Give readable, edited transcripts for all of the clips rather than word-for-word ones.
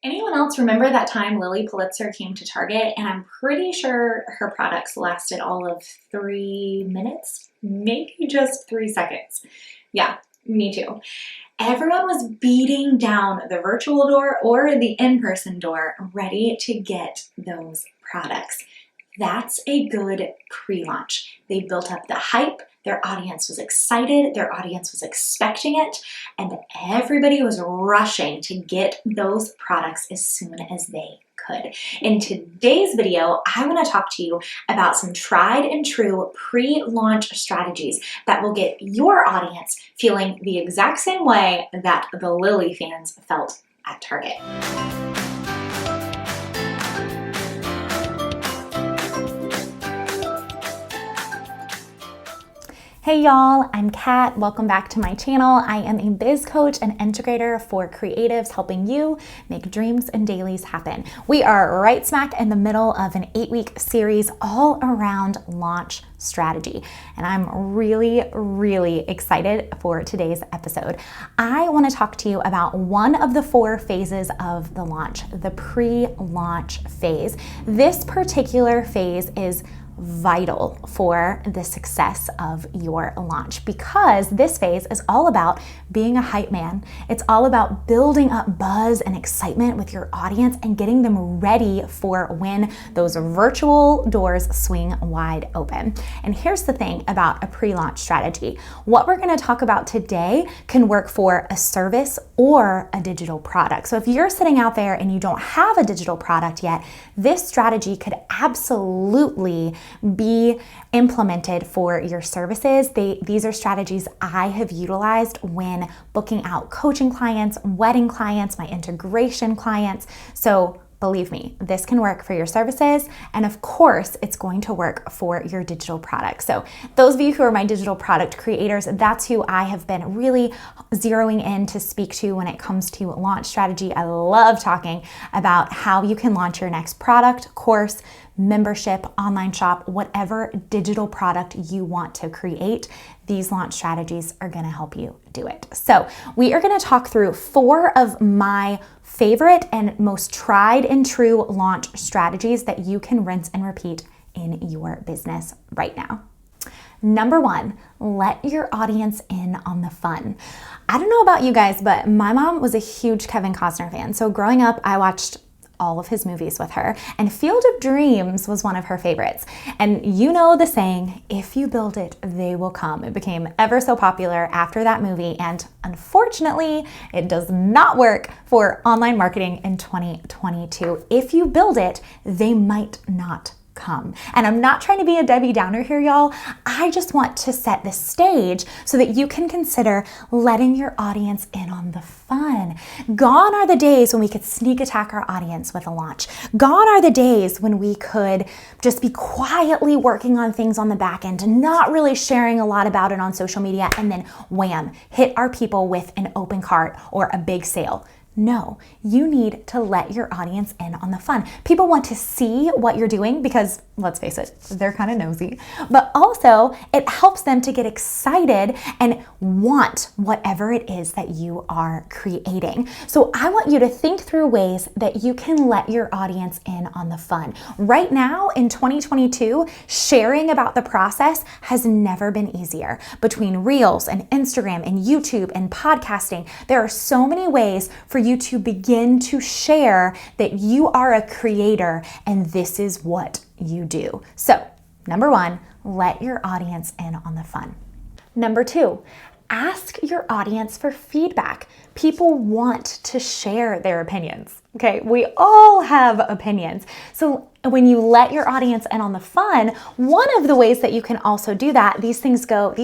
Anyone else remember that time Lily Pulitzer came to Target and I'm pretty sure her products lasted all of 3 minutes, maybe just 3 seconds. Yeah, me too. Everyone was beating down the virtual door or the in-person door ready to get those products. That's a good pre-launch. They built up the hype, their audience was excited, their audience was expecting it, and everybody was rushing to get those products as soon as they could. In today's video, I want to talk to you about some tried and true pre-launch strategies that will get your audience feeling the exact same way that the Lily fans felt at Target. Hey y'all, I'm Kat. Welcome back to my channel. I am a biz coach and integrator for creatives, helping you make dreams and dailies happen. We are right smack in the middle of an 8-week series all around launch strategy. And I'm really excited for today's episode. I want to talk to you about one of the 4 phases of the launch, the pre-launch phase. This particular phase is vital for the success of your launch because this phase is all about being a hype man. It's all about building up buzz and excitement with your audience and getting them ready for when those virtual doors swing wide open. And here's the thing about a pre-launch strategy. What we're going to talk about today can work for a service or a digital product. So if you're sitting out there and you don't have a digital product yet, this strategy could absolutely be implemented for your services. These are strategies I have utilized when booking out coaching clients, wedding clients, my integration clients. So believe me, this can work for your services, and of course, it's going to work for your digital product. So those of you who are my digital product creators, that's who I have been really zeroing in to speak to when it comes to launch strategy. I love talking about how you can launch your next product, course, membership, online shop, whatever digital product you want to create. These launch strategies are going to help you do it. So we are going to talk through 4 of my favorite and most tried and true launch strategies that you can rinse and repeat in your business right now. Number 1, let your audience in on the fun. I don't know about you guys, but my mom was a huge Kevin Costner fan. So growing up, I watched all of his movies with her, and Field of Dreams was one of her favorites. And you know the saying, if you build it, they will come. It became ever so popular after that movie, and unfortunately, it does not work for online marketing in 2022. If you build it, they might not come. And I'm not trying to be a Debbie Downer here, y'all. I just want to set the stage so that you can consider letting your audience in on the fun. Gone are the days when we could sneak attack our audience with a launch. Gone are the days when we could just be quietly working on things on the back end, not really sharing a lot about it on social media, and then wham, hit our people with an open cart or a big sale. No, you need to let your audience in on the fun. People want to see what you're doing because, let's face it, they're kind of nosy, but also it helps them to get excited and want whatever it is that you are creating. So I want you to think through ways that you can let your audience in on the fun. Right now in 2022, sharing about the process has never been easier. Between Reels and Instagram and YouTube and podcasting, there are so many ways for you to begin to share that you are a creator and this is what you do. So, number 1, let your audience in on the fun. Number 2, ask your audience for feedback. People want to share their opinions. Okay, we all have opinions. So when you let your audience in on the fun, one of the ways that you can also do that, these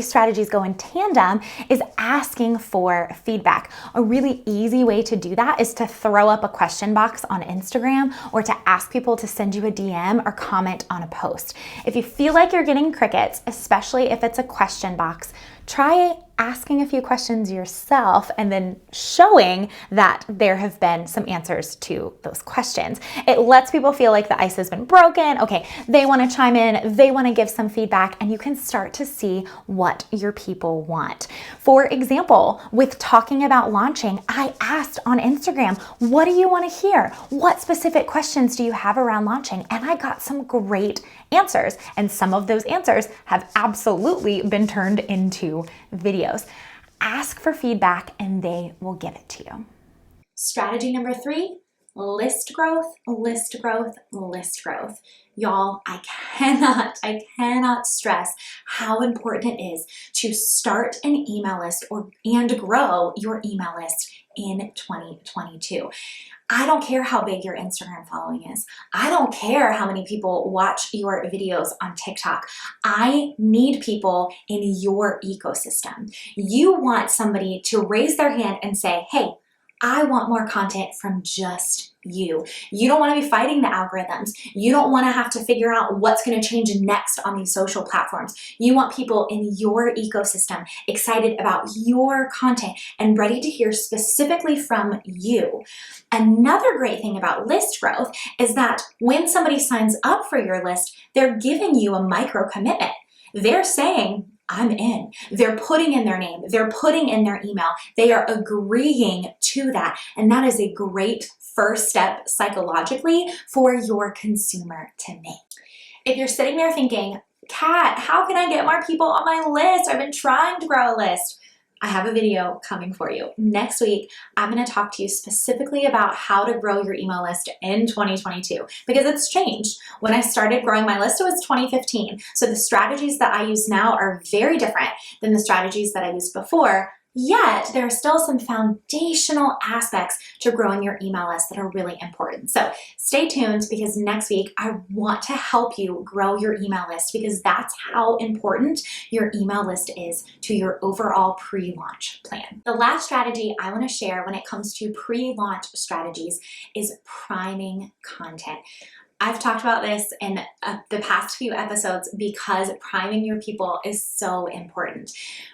strategies go in tandem, is asking for feedback. A really easy way to do that is to throw up a question box on Instagram or to ask people to send you a DM or comment on a post. If you feel like you're getting crickets, especially if it's a question box, Try asking a few questions yourself and then showing that there have been some answers to those questions. It lets people feel like the ice has been broken. Okay, they want to chime in, they want to give some feedback, and you can start to see what your people want. For example, with talking about launching, I asked on Instagram, what do you want to hear? What specific questions do you have around launching? And I got some great answers, and some of those answers have absolutely been turned into videos. Ask for feedback and they will give it to you. Strategy number 3, list growth, list growth, list growth. Y'all, I cannot stress how important it is to start an email list and grow your email list in 2022. I don't care how big your Instagram following is. I don't care how many people watch your videos on TikTok. I need people in your ecosystem. You want somebody to raise their hand and say, hey, I want more content from just you. You don't want to be fighting the algorithms. You don't want to have to figure out what's going to change next on these social platforms. You want people in your ecosystem excited about your content and ready to hear specifically from you. Another great thing about list growth is that when somebody signs up for your list, they're giving you a micro commitment. They're saying, I'm in. They're putting in their name. They're putting in their email. They are agreeing to that. And that is a great first step psychologically for your consumer to make. If you're sitting there thinking, Kat, how can I get more people on my list? I've been trying to grow a list. I have a video coming for you. Next week, I'm going to talk to you specifically about how to grow your email list in 2022 because it's changed. When I started growing my list, it was 2015. So the strategies that I use now are very different than the strategies that I used before. Yet, there are still some foundational aspects to growing your email list that are really important. So stay tuned because next week I want to help you grow your email list because that's how important your email list is to your overall pre-launch plan. The last strategy I want to share when it comes to pre-launch strategies is priming content. I've talked about this in the past few episodes because priming your people is so important.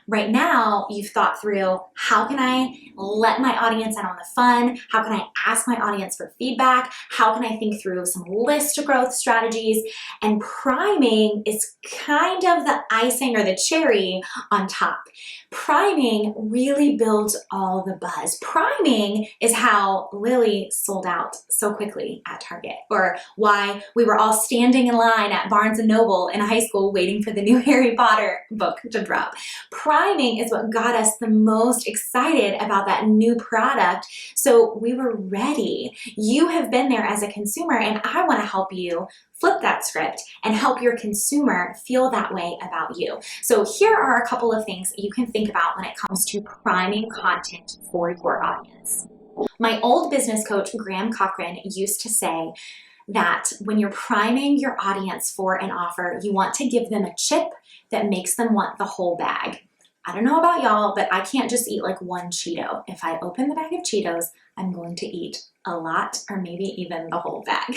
Right now, you've thought through, how can I let my audience in on the fun? How can I ask my audience for feedback? How can I think through some list growth strategies? And priming is kind of the icing or the cherry on top. Priming really builds all the buzz. Priming is how Lily sold out so quickly at Target, or why we were all standing in line at Barnes & Noble in high school waiting for the new Harry Potter book to drop. Priming is what got us the most excited about that new product, so we were ready. You have been there as a consumer, and I want to help you flip that script and help your consumer feel that way about you. So here are a couple of things you can think about when it comes to priming content for your audience. My old business coach, Graham Cochran, used to say that when you're priming your audience for an offer, you want to give them a chip that makes them want the whole bag. I don't know about y'all, but I can't just eat like one Cheeto. If I open the bag of Cheetos, I'm going to eat a lot or maybe even the whole bag.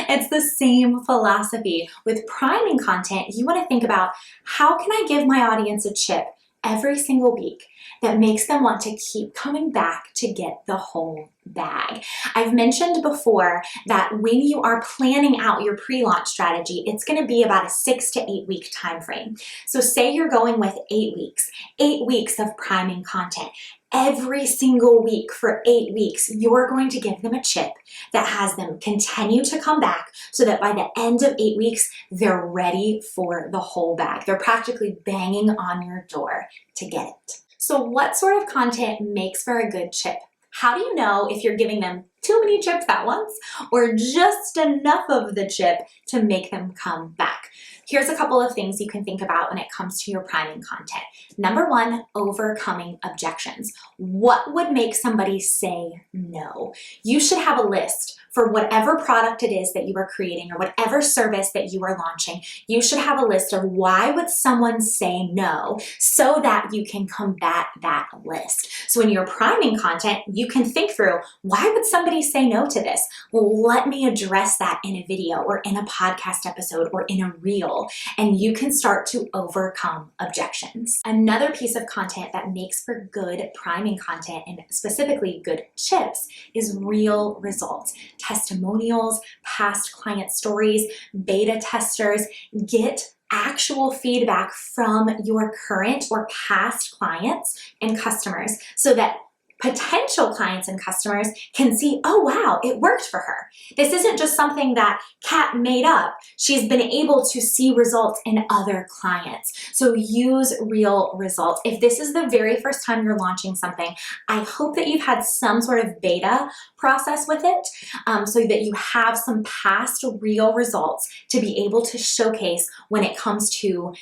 It's the same philosophy. With priming content, you want to think about, how can I give my audience a chip every single week that makes them want to keep coming back to get the whole bag? I've mentioned before that when you are planning out your pre-launch strategy, it's going to be about a 6 to 8 week time frame. So say you're going with 8 weeks of priming content. Every single week for 8 weeks, you're going to give them a chip that has them continue to come back so that by the end of 8 weeks, they're ready for the whole bag. They're practically banging on your door to get it. So what sort of content makes for a good chip? How do you know if you're giving them too many chips at once or just enough of the chip to make them come back? Here's a couple of things you can think about when it comes to your priming content. Number one, overcoming objections. What would make somebody say no? You should have a list for whatever product it is that you are creating or whatever service that you are launching. You should have a list of why would someone say no so that you can combat that list. So when you're priming content, you can think through, why would somebody nobody say no to this? Well, let me address that in a video or in a podcast episode or in a reel, and you can start to overcome objections. Another piece of content that makes for good priming content, and specifically good chips, is real results. Testimonials, past client stories, beta testers. Get actual feedback from your current or past clients and customers so that potential clients and customers can see, oh wow, it worked for her. This isn't just something that Kat made up. She's been able to see results in other clients. So use real results. If this is the very first time you're launching something, I hope that you've had some sort of beta process with it so that you have some past real results to be able to showcase when it comes to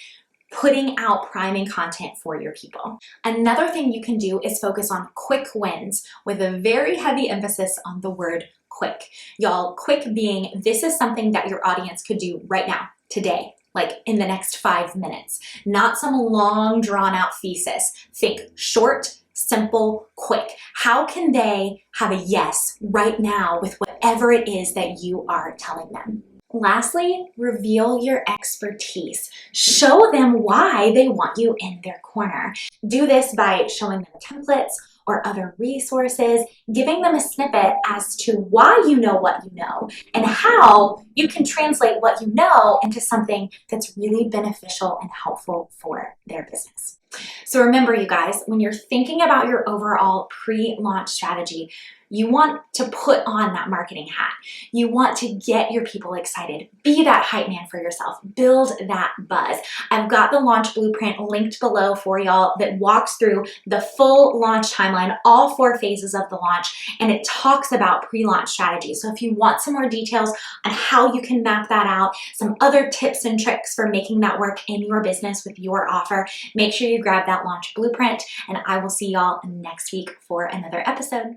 putting out priming content for your people. Another thing you can do is focus on quick wins with a very heavy emphasis on the word quick. Y'all, quick being this is something that your audience could do right now, today, like in the next 5 minutes, not some long drawn out thesis. Think short, simple, quick. How can they have a yes right now with whatever it is that you are telling them? Lastly, reveal your expertise. Show them why they want you in their corner. Do this by showing them templates or other resources, giving them a snippet as to why you know what you know and how you can translate what you know into something that's really beneficial and helpful for their business. So remember, you guys, when you're thinking about your overall pre-launch strategy, you want to put on that marketing hat. You want to get your people excited. Be that hype man for yourself. Build that buzz. I've got the launch blueprint linked below for y'all that walks through the full launch timeline, all 4 phases of the launch, and it talks about pre-launch strategy. So if you want some more details on how you can map that out, some other tips and tricks for making that work in your business with your offer, make sure you grab that launch blueprint, and I will see y'all next week for another episode.